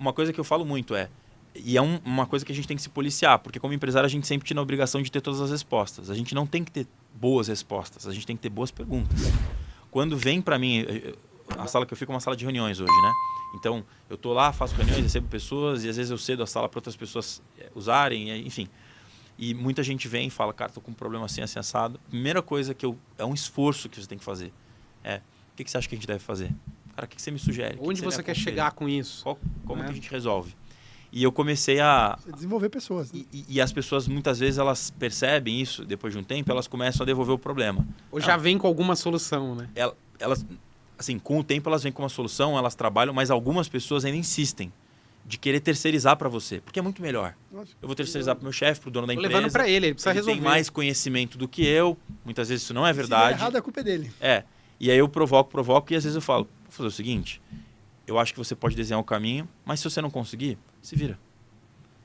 uma coisa que eu falo muito e é uma coisa que a gente tem que se policiar, porque como empresário a gente sempre tinha a obrigação de ter todas as respostas. A gente não tem que ter boas respostas, a gente tem que ter boas perguntas. Quando vem para mim, a sala que eu fico é uma sala de reuniões hoje, né? Então, eu tô lá, faço reuniões, recebo pessoas e às vezes eu cedo a sala para outras pessoas usarem, enfim. E muita gente vem e fala, cara, tô com um problema assim, assim, assado. Primeira coisa é um esforço que você tem que fazer. O que você acha que a gente deve fazer? Cara, o que você me sugere? Onde você quer chegar com isso? Como que a gente resolve? E eu comecei a... desenvolver pessoas. Né? E as pessoas, muitas vezes, elas percebem isso, depois de um tempo, elas começam a devolver o problema. Ou já vem com alguma solução, né? Elas, assim, com o tempo, elas vêm com uma solução, elas trabalham, mas algumas pessoas ainda insistem de querer terceirizar para você, porque é muito melhor. Eu vou terceirizar para o meu chefe, para o dono da empresa. Levando para ele precisa resolver. Ele tem mais conhecimento do que eu. Muitas vezes isso não é verdade. Se der errado, a culpa é dele. E aí eu provoco, e às vezes eu falo, vou fazer o seguinte, eu acho que você pode desenhar o caminho, mas se você não conseguir, se vira.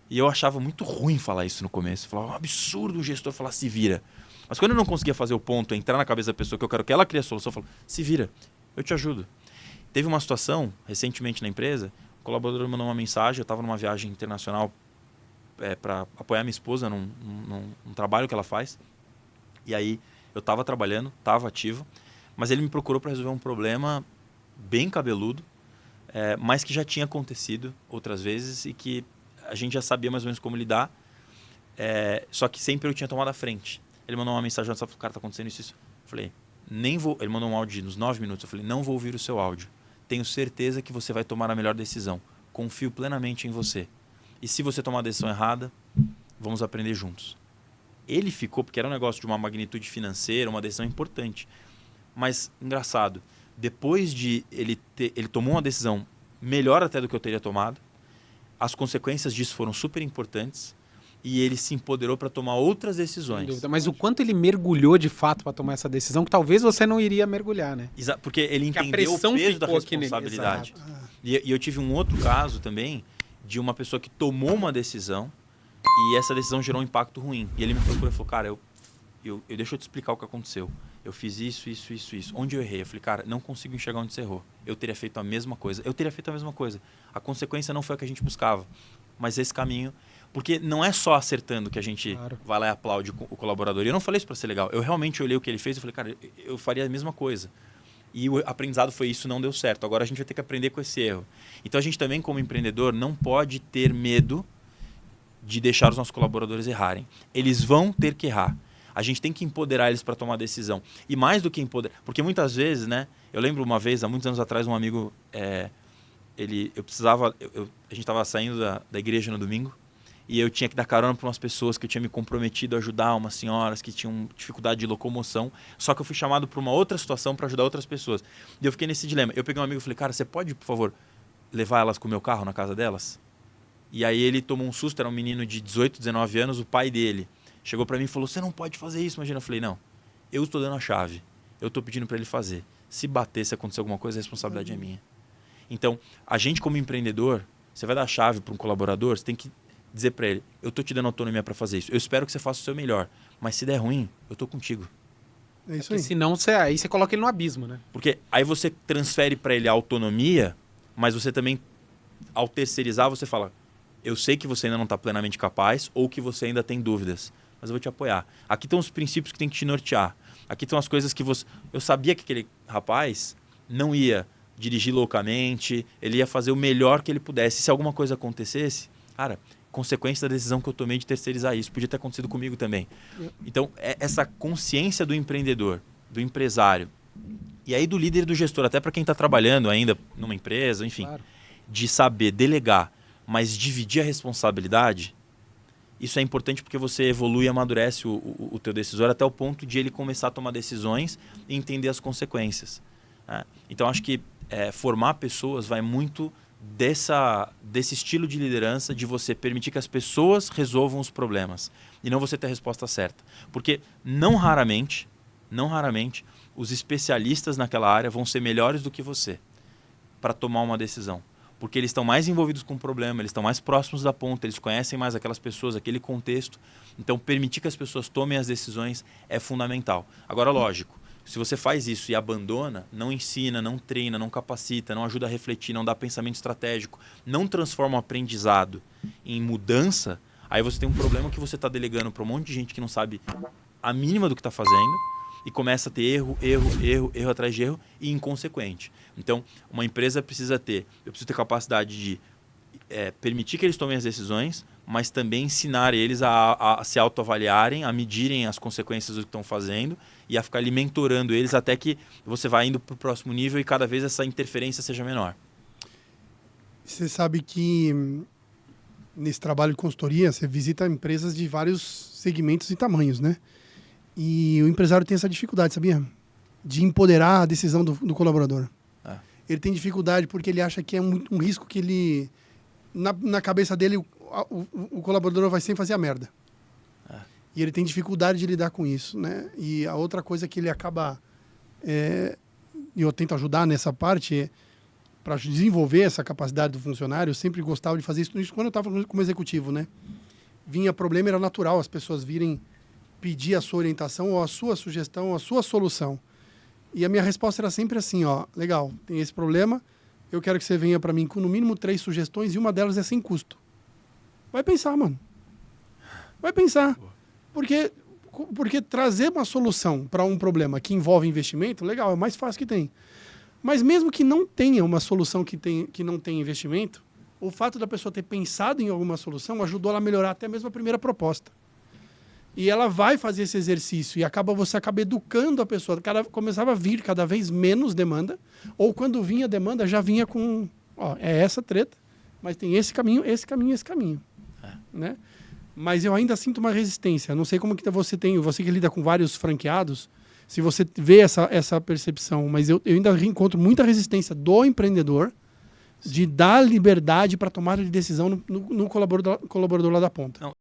E eu achava muito ruim falar isso no começo. Eu falava, é um absurdo um gestor falar se vira. Mas quando eu não conseguia fazer o ponto, entrar na cabeça da pessoa que eu quero que ela crie a solução, eu falo, se vira, eu te ajudo. Teve uma situação, recentemente na empresa, o colaborador mandou uma mensagem, eu estava numa viagem internacional para apoiar minha esposa num trabalho que ela faz. E aí eu estava trabalhando, estava ativo, mas ele me procurou para resolver um problema bem cabeludo, mas que já tinha acontecido outras vezes e que a gente já sabia mais ou menos como lidar, só que sempre eu tinha tomado a frente. Ele mandou uma mensagem no WhatsApp, cara, tá acontecendo isso. Eu falei, nem vou... Ele mandou um áudio nos 9 minutos, eu falei, não vou ouvir o seu áudio. Tenho certeza que você vai tomar a melhor decisão. Confio plenamente em você. E se você tomar a decisão errada, vamos aprender juntos. Ele ficou, porque era um negócio de uma magnitude financeira, uma decisão importante. Mas, engraçado, depois de ele tomou uma decisão melhor até do que eu teria tomado, as consequências disso foram super importantes e ele se empoderou para tomar outras decisões. Mas o quanto ele mergulhou de fato para tomar essa decisão, que talvez você não iria mergular, né? Porque ele entendeu o peso da responsabilidade. E eu tive um outro caso também de uma pessoa que tomou uma decisão e essa decisão gerou um impacto ruim. E ele me procurou e falou, cara, deixa eu te explicar o que aconteceu. Eu fiz isso. Onde eu errei? Eu falei, cara, não consigo enxergar onde você errou. Eu teria feito a mesma coisa. A consequência não foi a que a gente buscava. Mas esse caminho... Porque não é só acertando que a gente vai lá e aplaude o colaborador. E eu não falei isso para ser legal. Eu realmente olhei o que ele fez e falei, cara, eu faria a mesma coisa. E o aprendizado foi isso, não deu certo. Agora a gente vai ter que aprender com esse erro. Então a gente também, como empreendedor, não pode ter medo de deixar os nossos colaboradores errarem. Eles vão ter que errar. A gente tem que empoderar eles para tomar decisão. E mais do que empoderar... Porque muitas vezes, né? Eu lembro uma vez, há muitos anos atrás, um amigo... a gente estava saindo da igreja no domingo e eu tinha que dar carona para umas pessoas que eu tinha me comprometido a ajudar, umas senhoras que tinham dificuldade de locomoção. Só que eu fui chamado para uma outra situação para ajudar outras pessoas. E eu fiquei nesse dilema. Eu peguei um amigo e falei, cara, você pode, por favor, levar elas com o meu carro na casa delas? E aí ele tomou um susto, era um menino de 18, 19 anos, o pai dele chegou para mim e falou, você não pode fazer isso, imagina. Eu falei, não, eu estou dando a chave, eu estou pedindo para ele fazer. Se bater, se acontecer alguma coisa, a responsabilidade é minha. Então, a gente como empreendedor, você vai dar a chave para um colaborador, você tem que dizer para ele, eu estou te dando autonomia para fazer isso, eu espero que você faça o seu melhor, mas se der ruim, eu estou contigo. É isso aí. Senão, aí você coloca ele no abismo, né? Porque aí você transfere para ele a autonomia, mas você também, ao terceirizar, você fala, eu sei que você ainda não está plenamente capaz ou que você ainda tem dúvidas, mas eu vou te apoiar. Aqui estão os princípios que tem que te nortear. Aqui estão as coisas que você... Eu sabia que aquele rapaz não ia dirigir loucamente, ele ia fazer o melhor que ele pudesse. Se alguma coisa acontecesse, cara, consequência da decisão que eu tomei de terceirizar isso, podia ter acontecido comigo também. Então, essa consciência do empreendedor, do empresário, e aí do líder e do gestor, até para quem está trabalhando ainda numa empresa, enfim, de saber delegar, mas dividir a responsabilidade, isso é importante porque você evolui e amadurece o teu decisor até o ponto de ele começar a tomar decisões e entender as consequências. Né? Então, acho que formar pessoas vai muito desse estilo de liderança, de você permitir que as pessoas resolvam os problemas e não você ter a resposta certa. Porque não raramente, os especialistas naquela área vão ser melhores do que você para tomar uma decisão. Porque eles estão mais envolvidos com o problema, eles estão mais próximos da ponta, eles conhecem mais aquelas pessoas, aquele contexto. Então, permitir que as pessoas tomem as decisões é fundamental. Agora, lógico, Se você faz isso e abandona, não ensina, não treina, não capacita, não ajuda a refletir, não dá pensamento estratégico, não transforma o aprendizado em mudança, aí você tem um problema que você está delegando para um monte de gente que não sabe a mínima do que está fazendo e começa a ter erro atrás de erro e inconsequente. Então, uma empresa precisa ter, eu preciso ter capacidade de permitir que eles tomem as decisões, mas também ensinar eles a se autoavaliarem, a medirem as consequências do que estão fazendo e a ficar ali mentorando eles até que você vai indo para o próximo nível e cada vez essa interferência seja menor. Você sabe que nesse trabalho de consultoria, você visita empresas de vários segmentos e tamanhos, né? E o empresário tem essa dificuldade, sabia? De empoderar a decisão do colaborador. Ele tem dificuldade porque ele acha que é um risco que ele... Na cabeça dele, o colaborador vai sempre fazer a merda. E ele tem dificuldade de lidar com isso, né? E a outra coisa que ele acaba... e eu tento ajudar nessa parte, para desenvolver essa capacidade do funcionário, eu sempre gostava de fazer isso quando eu estava como executivo, né? Vinha problema, era natural as pessoas virem pedir a sua orientação, ou a sua sugestão, ou a sua solução. E a minha resposta era sempre assim, ó, legal, tem esse problema, eu quero que você venha para mim com no mínimo 3 sugestões e uma delas é sem custo. Vai pensar, mano. Vai pensar. Porque trazer uma solução para um problema que envolve investimento, legal, é o mais fácil que tem. Mas mesmo que não tenha uma solução que não tenha investimento, o fato da pessoa ter pensado em alguma solução ajudou ela a melhorar até mesmo a primeira proposta. E ela vai fazer esse exercício e você acaba educando a pessoa. Começava a vir cada vez menos demanda, ou quando vinha demanda, já vinha com, ó, é essa treta, mas tem esse caminho, esse caminho, esse caminho. Né? Mas eu ainda sinto uma resistência. Não sei como que você que lida com vários franqueados, se você vê essa percepção, mas eu ainda encontro muita resistência do empreendedor de dar liberdade para tomada de decisão no colaborador lá da ponta. Não,